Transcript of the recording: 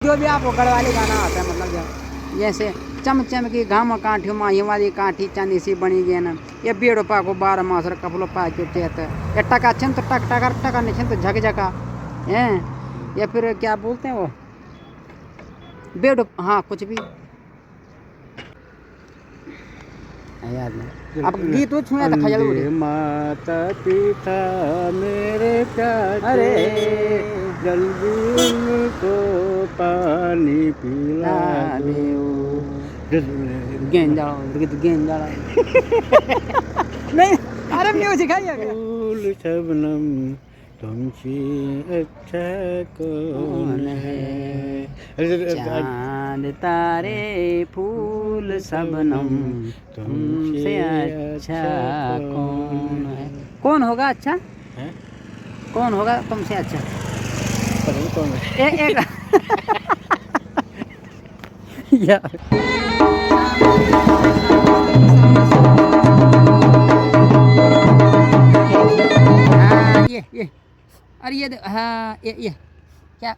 जो भी आपको गढ़वाली गाना आता है, मतलब जैसे चम चम की घाम काठी माँ हिमाली काठी चांदी सी बनी गई ना, ये बेड़ो पा को 12 मास कपलो पा के चेत, ये टका छन तो टक टकर टका नहीं तो झक झका है, या फिर क्या बोलते हैं वो बेड़ो, हाँ कुछ भी याद नहीं। अब गीत वो छुए तो खजल उड़ी। माता पिता मेरे प्यारे, अरे जल्दी उनको पानी पिला दो। गेंजा गेंजा नहीं, अरे म्यूजिक है ये। फूल शबनम तुमसे अच्छा कौन है, चांद तारे फूल सबनम तुमसे अच्छा कौन है। कौन होगा अच्छा है? कौन होगा तुमसे अच्छा? पता नहीं कौन है। एक यार हाँ ये अरे ये हाँ ये क्या